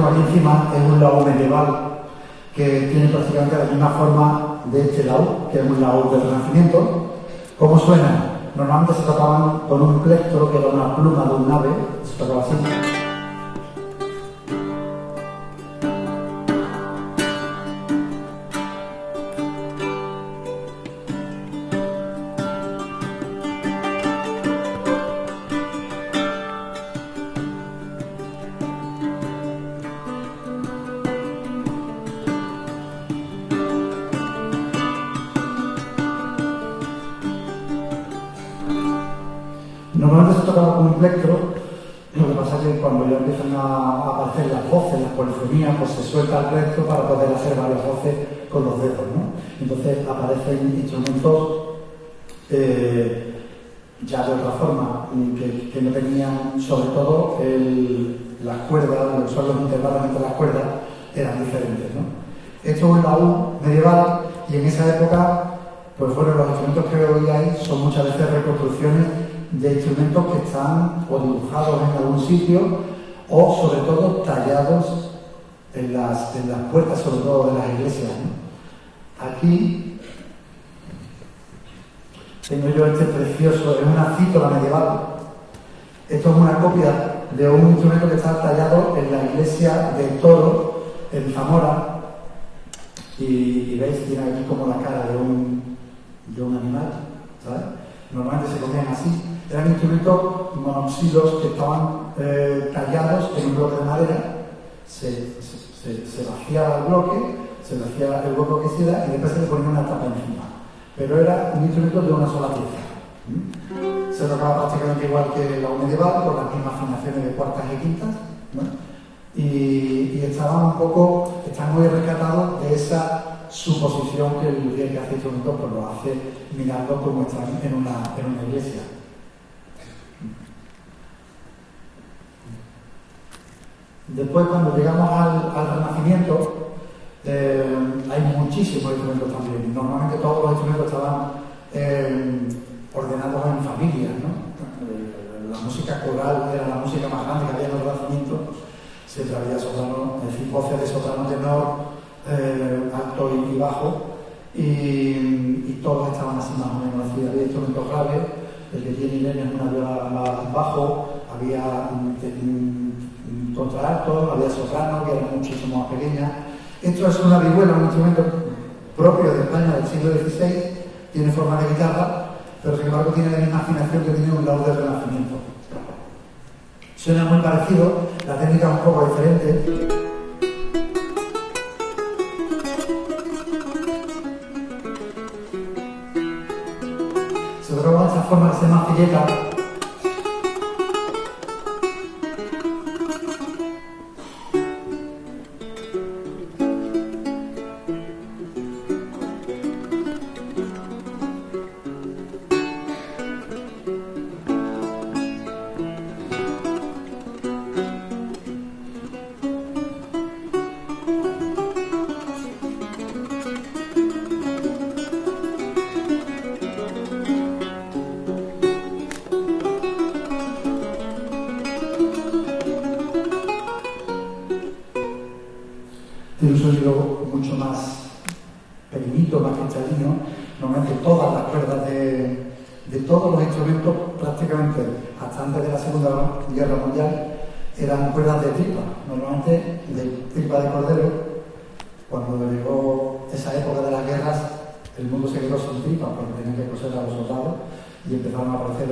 tenemos ahí encima es un laúd medieval que tiene prácticamente la misma forma de este laúd, que es un laúd del Renacimiento. ¿Cómo suena? Normalmente se tocaban con un plectro, que era una pluma de un ave, se tocaba así. Normalmente se tocaba con un plectro, lo que pasa es que cuando ya empiezan a aparecer las voces, las polifonías, pues se suelta el plectro para poder hacer varias voces con los dedos, ¿no? Entonces aparecen instrumentos ya de otra forma, que no tenían, sobre todo, las cuerdas, los solos intervalos entre las cuerdas eran diferentes, ¿no? Esto es un laúd medieval y en esa época, pues bueno, los instrumentos que hoy hay son muchas veces reconstrucciones de instrumentos que están o dibujados en algún sitio o sobre todo tallados en las puertas, sobre todo de las iglesias, ¿no? Aquí tengo yo este precioso, es una cítora medieval. Esto es una copia de un instrumento que está tallado en la iglesia de Toro, en Zamora, y veis, tiene aquí como la cara de un animal, ¿sabes? Normalmente se cogían así. Eran instrumentos monoxilos que estaban tallados en un bloque de madera, se vaciaba el bloque, se vaciaba el hueco que hiciera y después se le ponía una tapa encima. Pero era un instrumento de una sola pieza. Se tocaba prácticamente igual que la medieval, con las mismas afinaciones de cuartas y quintas, ¿no? Y están muy rescatados de esa suposición que el día que hace instrumentos pues lo hace mirando cómo están en una iglesia. Después, cuando llegamos al Renacimiento, hay muchísimos instrumentos también. Normalmente todos los instrumentos estaban ordenados en familias, ¿no? La música coral era la música más grande que había en el Renacimiento. Siempre había soprano, es decir, voces de soprano, tenor, alto y bajo, y todos estaban así más o menos así. Había instrumentos graves, el que tiene Irene es una viola bajo, había contralto, había soprano, que eran muchísimo más pequeñas. Esto es una vihuela, un instrumento propio de España del siglo XVI, tiene forma de guitarra, pero sin embargo tiene la misma afinación que tiene un laúd del Renacimiento. Suena muy parecido, la técnica es un poco diferente. Se toca con esta forma que se llama filleta. Tiene un sonido mucho más pequeñito, más cristalino. Normalmente todas las cuerdas de todos los instrumentos, prácticamente hasta antes de la Segunda Guerra Mundial, eran cuerdas de tripa, normalmente de tripa de cordero. Cuando llegó esa época de las guerras, el mundo se quedó sin tripa porque tenían que coser a los soldados y empezaron a aparecer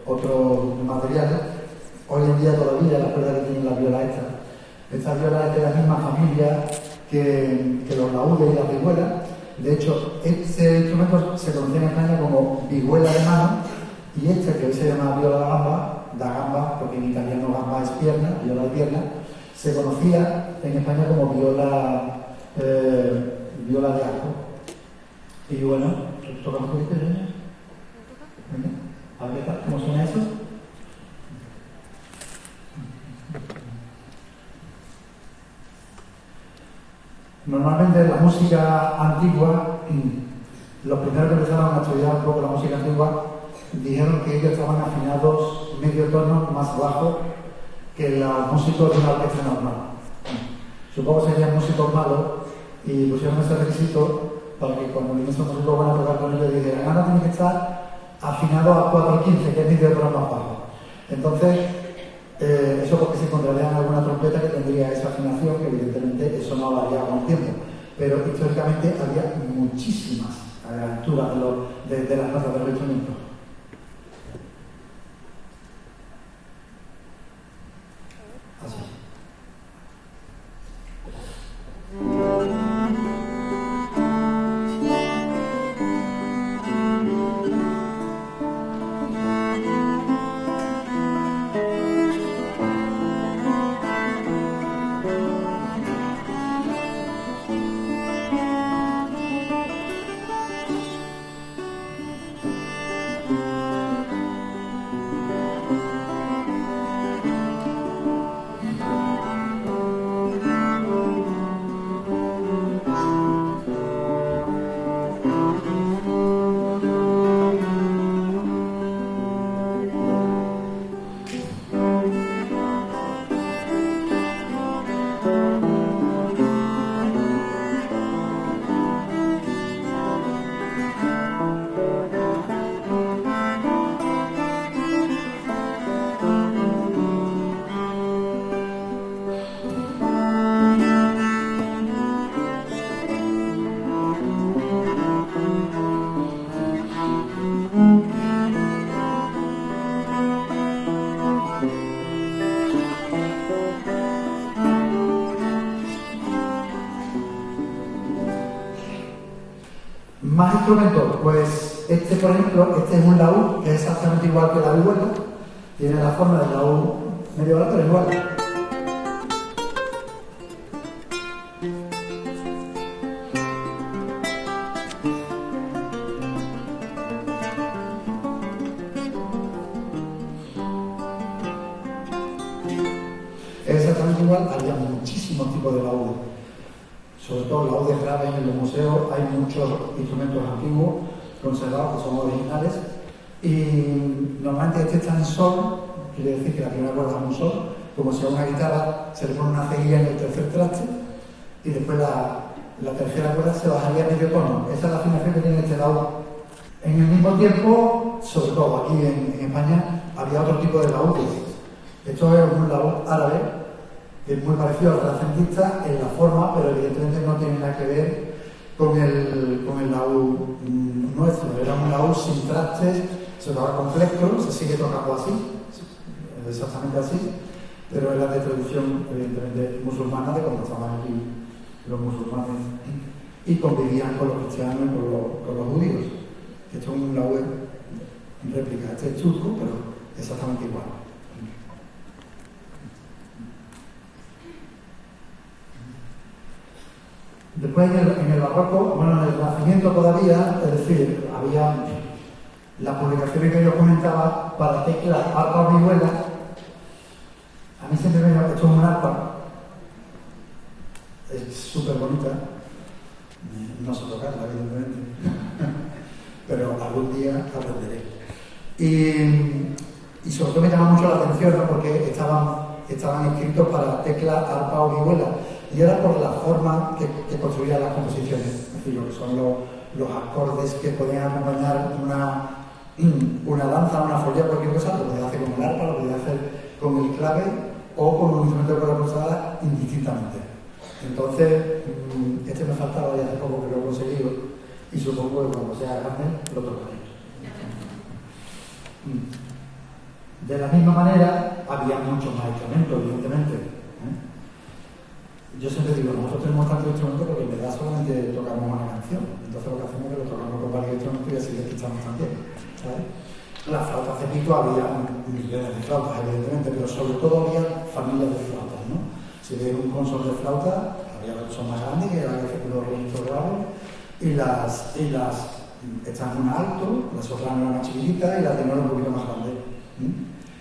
otros materiales. Hoy en día todavía las cuerdas que tienen la viola esta viola es de la misma familia que los laúdes y las vihuelas. De hecho, este instrumento se conocía en España como vihuela de mano, y este, que hoy se llama viola da gamba, porque en italiano gamba es pierna, viola de pierna, se conocía en España como viola de arco. Y bueno, ¿tocamos con este? A ver, ¿cómo suena eso? Normalmente la música antigua, los primeros que empezaron a estudiar un poco la música antigua, dijeron que ellos estaban afinados medio tono más bajo que los músicos de una orquesta normal. supongo que serían músicos malos, y pusieron ese requisito para que cuando viniesen músicos van a tocar con ellos dijeran, no tiene que estar afinado a 4/15, que es mi dedo más bajo. Entonces, eso porque se encontrarían alguna trompeta que tendría esa afinación, que evidentemente eso no varía con el tiempo. Pero históricamente había muchísimas alturas de las notas del instrumento. Así. Más instrumentos, pues este, por ejemplo, este es un laúd que es exactamente igual que la vihuela, tiene la forma del laúd medieval, pero igual. Es exactamente igual, había muchísimos tipos de laúdes. Sobre todo laúdes graves en los museos, hay muchos instrumentos antiguos conservados que son originales y normalmente este está en sol, quiere decir que la primera cuerda es un sol, como si a una guitarra se le pone una ceguilla en el tercer traste y después la tercera cuerda se bajaría a medio tono. Esa es la afinación que tiene este laúd. En el mismo tiempo, sobre todo aquí en España, había otro tipo de laúdes. Esto es un laúd árabe, que es muy parecido al renacentista en la forma, pero evidentemente no tiene nada que ver con el laúd nuestro. Era un laúd sin trastes, se tocaba con flectro, se sigue tocando así, exactamente así, pero era de tradición evidentemente musulmana, de cuando estaban aquí los musulmanes y convivían con los cristianos y con los judíos. Esto es un laúd en réplica, este es turco, pero exactamente igual. Después en el barroco, bueno, en el Renacimiento todavía, es decir, había las publicaciones que yo comentaba para teclas, arpa o vihuela. A mí siempre me ha hecho un arpa, es súper bonita, no sé tocarla evidentemente, pero algún día aprenderé. Y sobre todo me llama mucho la atención, ¿no? Porque estaban escritos para tecla, arpa o vihuela. Y era por la forma que construían las composiciones, es decir, lo que son los acordes que podían acompañar una danza, una folía, cualquier cosa, lo podía hacer con el arpa, lo podía hacer con el clave o con un instrumento de cuerda pulsada indistintamente. Entonces, este me faltaba ya hace poco que lo he conseguido y supongo que cuando sea grande lo tocaré. De la misma manera, había muchos más instrumentos, evidentemente. Yo siempre digo, nosotros tenemos tantos instrumentos porque en verdad solamente tocamos una canción. Entonces lo que hacemos es que lo tocamos con varios instrumentos y así le escuchamos también, ¿sabes? Las flautas de pito había millones de flautas, evidentemente, pero sobre todo había familias de flautas, ¿no? Si ves un consort de flauta, había las que son más grandes, que eran los registros graves, y las están una alto, la soprano era más chiquitita y la tenor un poquito más grande.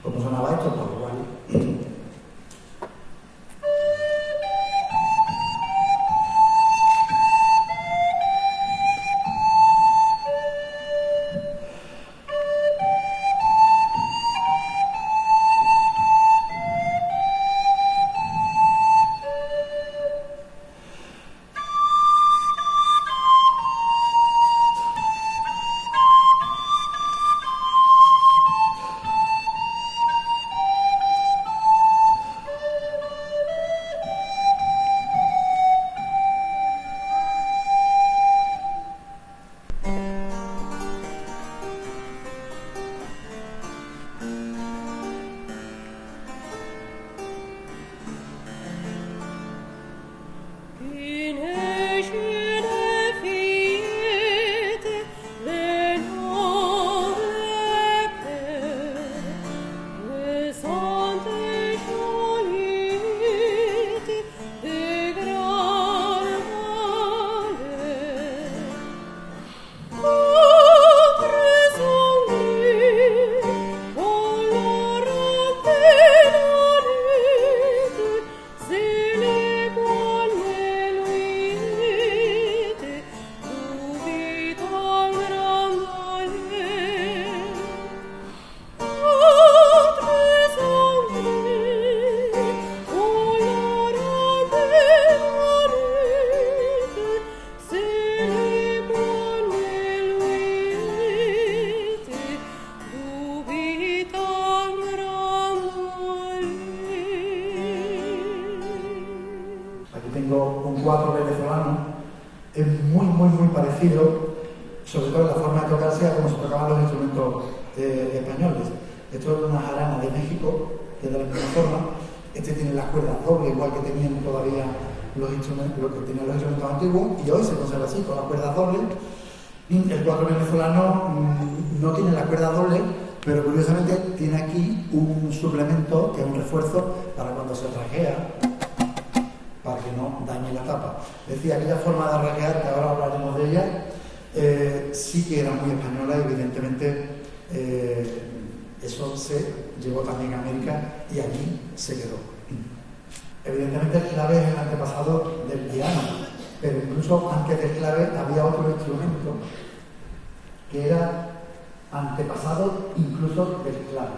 ¿Cómo sonaba esto? Pues igual. tengo un 4 venezolano, es muy parecido, sobre todo en la forma de tocarse, a como se tocaban los instrumentos españoles. Esto es una jarana de México, que es de la misma forma. Este tiene las cuerdas dobles, igual que tenían todavía los instrumentos, lo que tenían los instrumentos antiguos, y hoy se conserva así, con las cuerdas dobles. El 4 venezolano no tiene las cuerdas dobles, pero curiosamente tiene aquí un suplemento, que es un refuerzo para cuando se rajea, para que no dañe la tapa. Es decir, aquella forma de rajear, que ahora hablaremos de ella, sí que era muy española y evidentemente eso se llevó también a América y aquí se quedó. Evidentemente el clave es el antepasado del piano, pero incluso antes del clave había otro instrumento que era antepasado incluso del clave,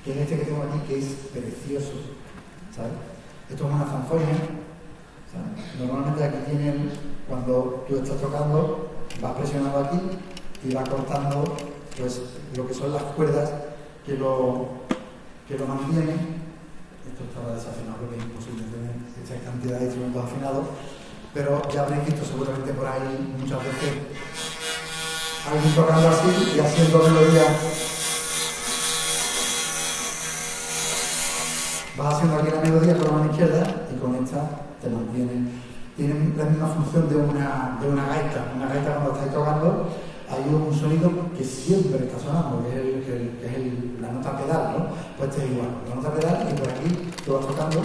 que es este que tengo aquí, que es precioso, ¿sabes? Esto es una zanfoña, ¿sabes? Normalmente aquí tienen, cuando tú estás tocando, vas presionando aquí y va cortando pues lo que son las cuerdas que lo mantienen. Esto estaba desafinado porque es imposible tener esta cantidad de instrumentos afinados, pero ya habréis visto seguramente por ahí muchas veces alguien tocando así y haciendo melodía. Vas haciendo aquí la melodía con la mano izquierda y con esta te mantiene. Tiene la misma función de una gaita. Una gaita, cuando estáis tocando, hay un sonido que siempre está sonando, que es la nota pedal, ¿no? Pues este es igual, la nota pedal, y por aquí tú vas tocando.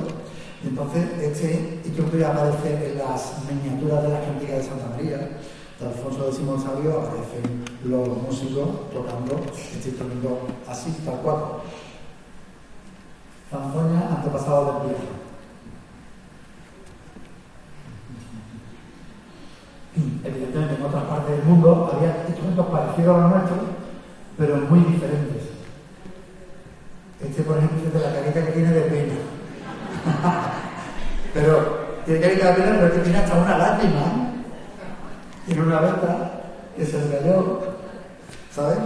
Y entonces este instrumento ya aparece en las miniaturas de las cantigas de Santa María, de Alfonso X el Sabio. Aparecen los músicos tocando este instrumento así, tal cual. Zanfoña, antepasado del piano. Evidentemente en otras partes del mundo había instrumentos parecidos a los nuestros, pero muy diferentes. Este, por ejemplo, es de la carita que tiene de pena. Pero tiene carita de pena, pero este tiene hasta una lágrima. Tiene una venta que se le cayó, ¿sabes?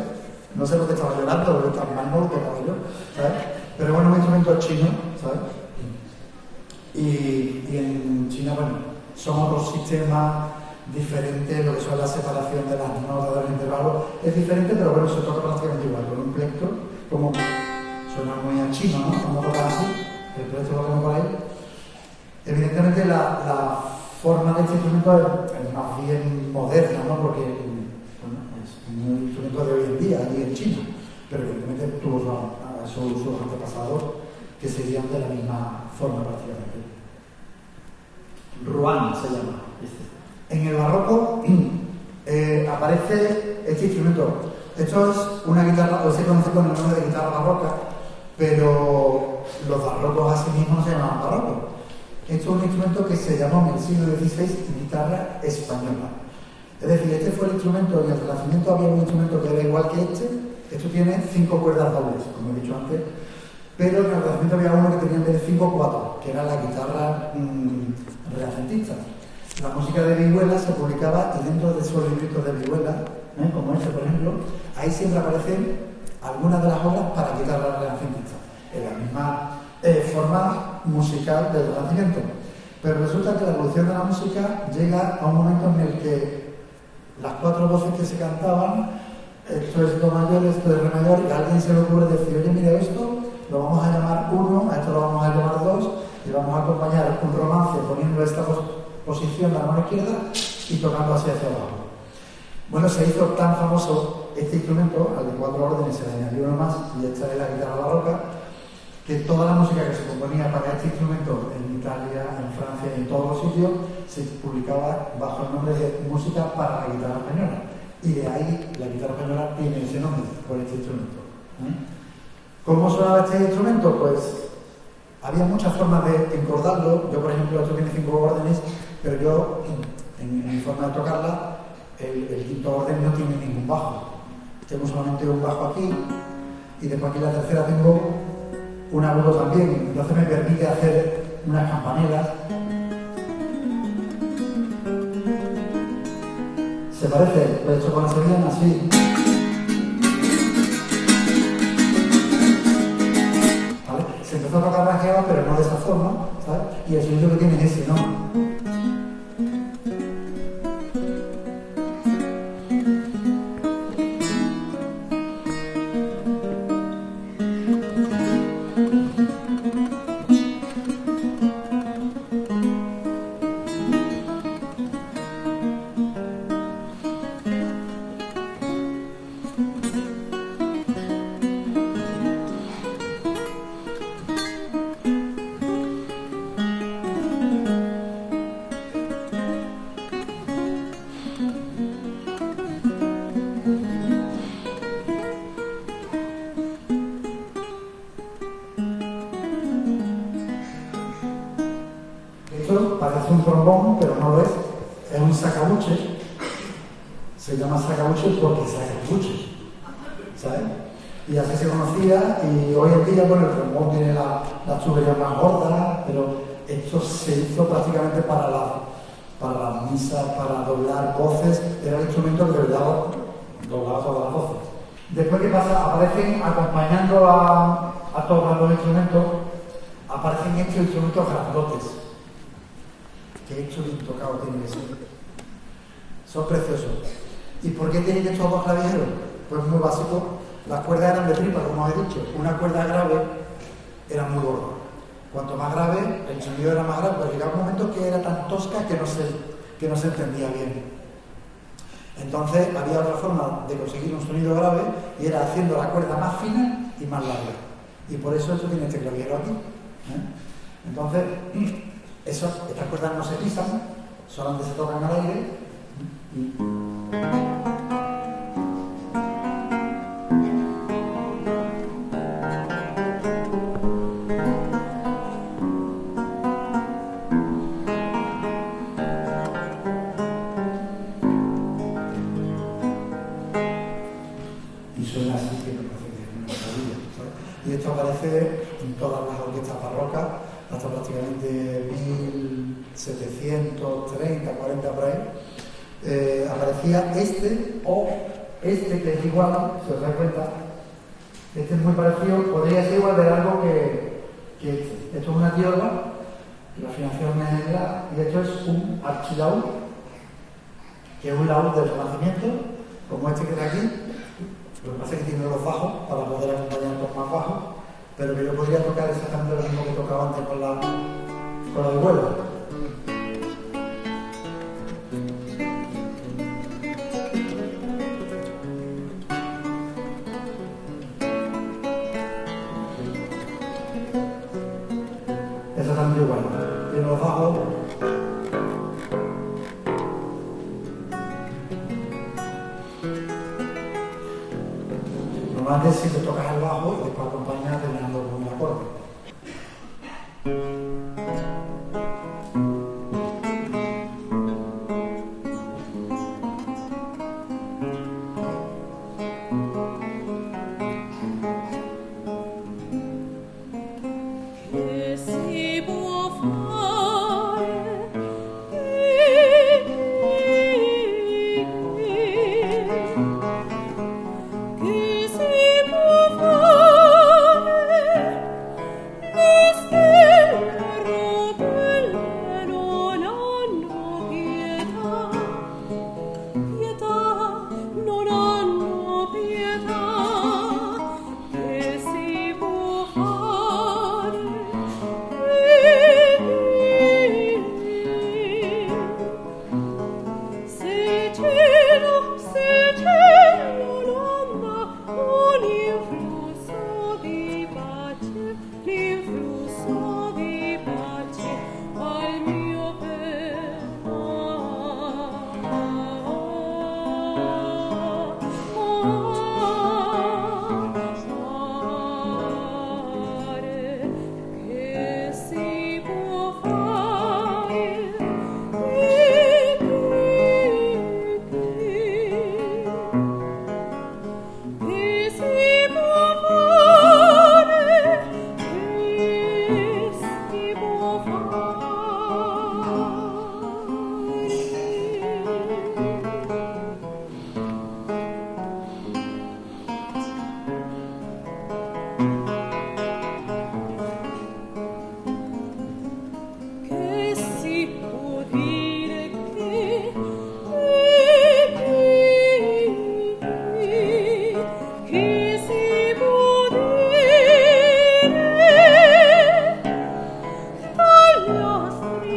No sé por qué estaba llorando, porque está mal muerto, ¿sabes? Pero bueno, un instrumento chino, ¿sabes? Y en China, bueno, son otros sistemas diferentes, lo que son la separación de las notas del intervalo es diferente, pero bueno, se toca prácticamente igual, con un plectro, como suena muy a chino, ¿no? Cuando tocas así, el plectro lo tengo por ahí. Evidentemente la forma de este instrumento es más bien moderna, ¿no? Porque bueno, es un instrumento de hoy en día, allí en China, pero evidentemente tuvo sus antepasados que serían de la misma forma prácticamente. Ruan se llama este. En el barroco aparece este instrumento. Esto es una guitarra, o se conoce con el nombre de guitarra barroca, pero los barrocos a sí mismos no se llamaban barrocos. Esto es un instrumento que se llamó en el siglo XVI guitarra española. Es decir, este fue el instrumento, y en el Renacimiento había un instrumento que era igual que este. Esto tiene 5 cuerdas dobles, como he dicho antes, pero en el Renacimiento había uno que tenía en vez de 5, 4, que era la guitarra renacentista. La música de Vihuela se publicaba y dentro de esos libritos de Vihuela, como este por ejemplo, ahí siempre aparecen algunas de las obras para guitarra renacentista, en la misma forma musical del Renacimiento. Pero resulta que la evolución de la música llega a un momento en el que las 4 voces que se cantaban, esto es do mayor, esto es re mayor, y a alguien se le ocurre decir, oye, mira, esto lo vamos a llamar 1, a esto lo vamos a llamar 2, y vamos a acompañar un romance poniendo esta posición de la mano izquierda y tocando así hacia abajo. Bueno, se hizo tan famoso este instrumento, al de 4 órdenes se le añadió uno más, y esta es la guitarra barroca, que toda la música que se componía para este instrumento en Italia, en Francia y en todos los sitios se publicaba bajo el nombre de música para la guitarra española. Y de ahí la guitarra española tiene ese nombre por este instrumento. ¿Cómo sonaba este instrumento? Pues había muchas formas de encordarlo. Yo, por ejemplo, esto tiene 5 órdenes, pero yo, en mi forma de tocarla, el quinto orden no tiene ningún bajo. Tengo solamente un bajo aquí, y después aquí la tercera tengo un agudo también. Entonces me permite hacer unas campanelas. Se parece, de hecho, cuando se veían así. ¿Vale? Se empezó a tocar rajeado, pero no de esa forma, ¿sabes? ¿sabes? Y el sonido que tiene es ese, ¿no? Esto parece un trombón, pero no lo es. Es un sacabuche. Se llama sacabuche porque saca buche, ¿sabes? Y así se conocía, y hoy en día, bueno, el trombón tiene las tuberías más gordas, pero esto se hizo prácticamente para las misas, para doblar voces. Era el instrumento que de verdad doblaba todas las voces. Después, ¿qué pasa? Aparecen, acompañando a todos los instrumentos, aparecen estos instrumentos grandotes. Que hecho bien tocado tiene que ser. Son preciosos. ¿Y por qué tienen estos dos clavilleros? Pues muy básico. Las cuerdas eran de tripa, como os he dicho. Una cuerda grave era muy gorda. Cuanto más grave, el sonido era más grave, pero llegaba un momento que era tan tosca que no se entendía bien. Entonces había otra forma de conseguir un sonido grave y era haciendo la cuerda más fina y más larga. Y por eso esto tiene este clavijero aquí. Entonces, estas cuerdas no se pisan, solamente se tocan al aire. Y suena así, que me parece que es una maravilla, ¿sabes? Y esto aparece en todas las orquestas barrocas hasta prácticamente 1730, 40 por ahí. Aparecía este o este, que es igual, si os dais cuenta. Este es muy parecido, podría ser igual de largo que este. Esto es una tiola, la afinación es la, y esto es un archilaúd, que es un laúd del Renacimiento, como este que está aquí. Lo que pasa es que tiene los bajos para poder acompañar los más bajos, pero que yo podría tocar exactamente lo mismo que tocaba antes con la vihuela. Exactamente igual. Tiene los bajos. Normalmente si te tocas el bajo y después acompañas terminando con un acorde.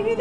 Ti